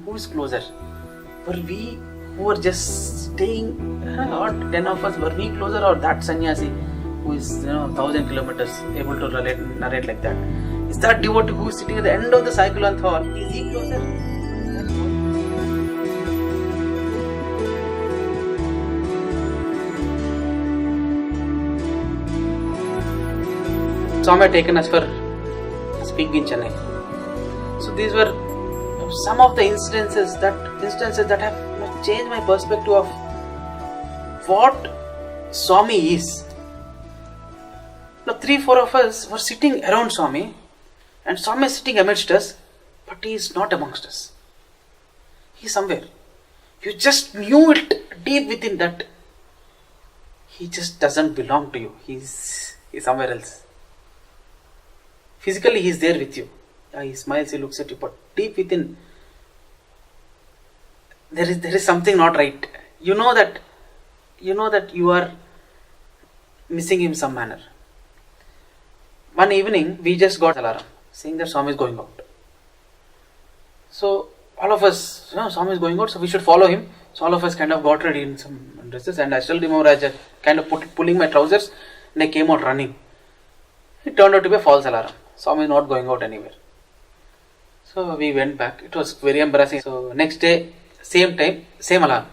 who is closer? Were we who were just staying, or 10 of us, were we closer, or that sannyasi who is 1,000 kilometers able to narrate like that? Is that devotee who is sitting at the end of the Saikulantha hall, is he closer? Swami had taken us for speaking in Chennai. So these were some of the instances that have changed my perspective of what Swami is. Now 3-4 of us were sitting around Swami, and Swami is sitting amidst us, but he is not amongst us. He is somewhere. You just knew it deep within that he just doesn't belong to you. He's somewhere else. Physically he is there with you. He smiles, he looks at you, but deep within there is something not right. You know that you are missing him some manner. One evening we just got alarm saying that Swami is going out. So all of us, Swami is going out, so we should follow him. So all of us kind of got ready in some dresses, and I still remember I just kind of pulling my trousers, and I came out running. It turned out to be a false alarm. Swami is not going out anywhere. So we went back. It was very embarrassing. So next day, same time, same alarm.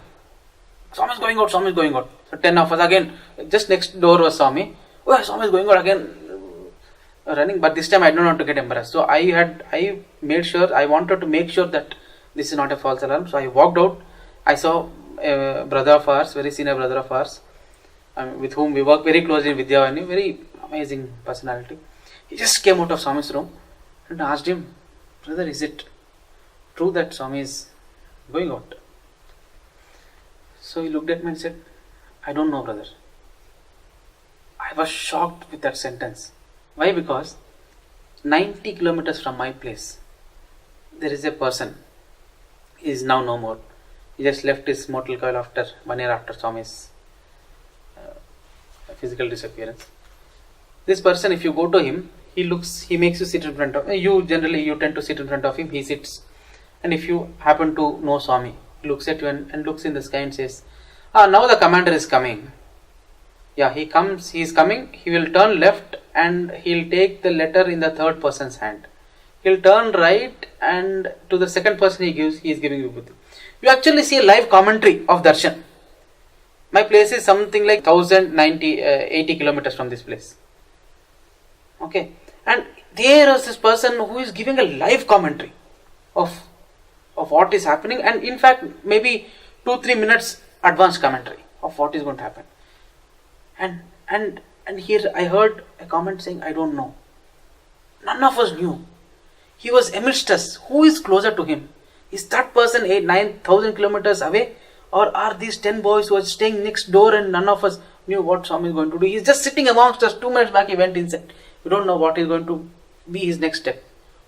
Swami is going out, Swami is going out. So 10 of us again, just next door was Swami. Oh, Swami is going out again, running. But this time I don't want to get embarrassed. So I wanted to make sure that this is not a false alarm. So I walked out. I saw a brother of ours, very senior brother of ours, with whom we work very closely in Vidyavani, very amazing personality. He just came out of Swami's room and asked him, brother, is it true that Swami is going out? So he looked at me and said, I don't know, brother. I was shocked with that sentence. Why? Because 90 kilometers from my place, there is a person. He is now no more. He just left his mortal coil after 1 year after Swami's physical disappearance. This person, if you go to him, he makes you sit in front of you. Generally, you tend to sit in front of him. He sits, and if you happen to know Swami, he looks at you and looks in the sky and says, now the commander is coming. Yeah, he is coming. He will turn left and he'll take the letter in the third person's hand. He'll turn right, and to the second person he is giving you Vibhuti. You actually see a live commentary of Darshan. My place is something like 80 kilometers from this place. Okay, and there is this person who is giving a live commentary of what is happening, and in fact maybe 2-3 minutes advanced commentary of what is going to happen. And here I heard a comment saying, I don't know. None of us knew. He was amidst us. Who is closer to him? Is that person 9,000 kilometers away, or are these 10 boys who are staying next door and none of us knew what Swami is going to do? He is just sitting amongst us. 2 minutes back he went inside. We don't know what is going to be his next step.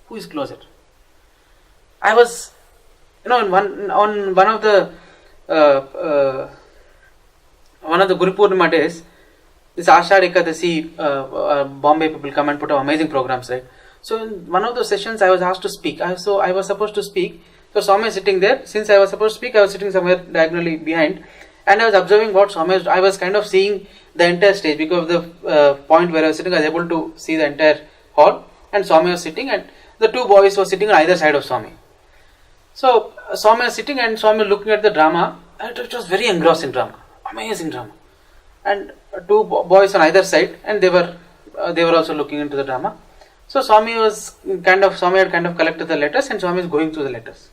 Who is closer? I was, on one of the Guru Purnima days, this Ashadha Ekadasi, Bombay people come and put up amazing programs, right? So in one of those sessions I was asked to speak. So I was supposed to speak. So Swami is sitting there. Since I was supposed to speak, I was sitting somewhere diagonally behind, and I was observing what Swami was. I was kind of seeing the entire stage, because of the point where I was sitting, I was able to see the entire hall, and Swami was sitting, and the 2 boys were sitting on either side of Swami. So Swami was sitting, and Swami was looking at the drama. It was very engrossing drama, amazing drama, and 2 boys on either side, and they were also looking into the drama. So Swami had kind of collected the letters, and Swami is going through the letters.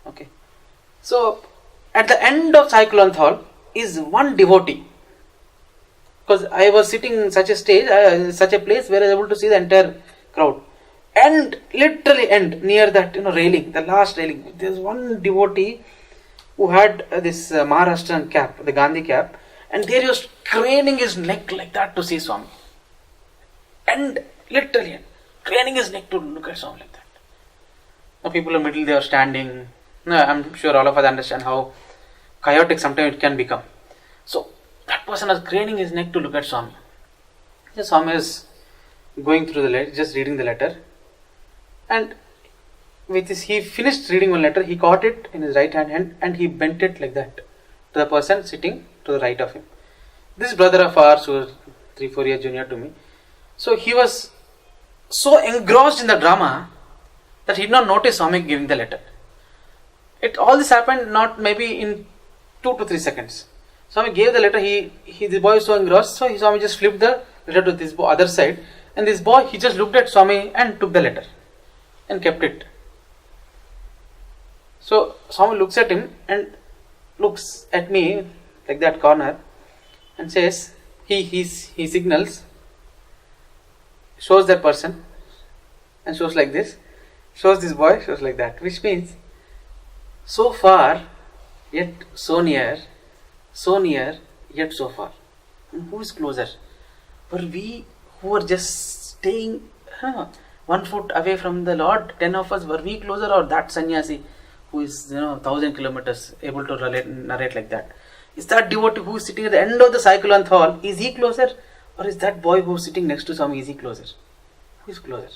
Okay, so at the end of Saikulantha hall is one devotee, because I was sitting in such a stage, such a place where I was able to see the entire crowd, and literally near that railing, the last railing, there's one devotee who had this Maharashtrian cap, the Gandhi cap, and there he was craning his neck like that to see Swami, and literally craning his neck to look at Swami like that. The people in the middle, they are standing. I'm sure all of us understand how chaotic sometimes it can become. So that person was craning his neck to look at Swami. Swami is going through the letter, just reading the letter, and with his, he finished reading one letter, he caught it in his right hand and he bent it like that to the person sitting to the right of him. This brother of ours who was 3-4 years junior to me, so he was so engrossed in the drama that he did not notice Swami giving the letter. All this happened not maybe in 2 to 3 seconds. Swami gave the letter, the boy was so engrossed, so Swami just flipped the letter to this other side, and this boy, he just looked at Swami and took the letter and kept it. So Swami looks at him and looks at me like that corner and says, he signals, shows that person and shows like this, shows this boy, shows like that, which means so far yet so near yet so far. And who is closer? Were we who were just staying 1 foot away from the Lord, 10 of us, were we closer, or that sannyasi who is 1,000 kilometers able to narrate like that? Is that devotee who is sitting at the end of the cycle on hall, is he closer? Or is that boy who is sitting next to Swami, is he closer? Who is closer?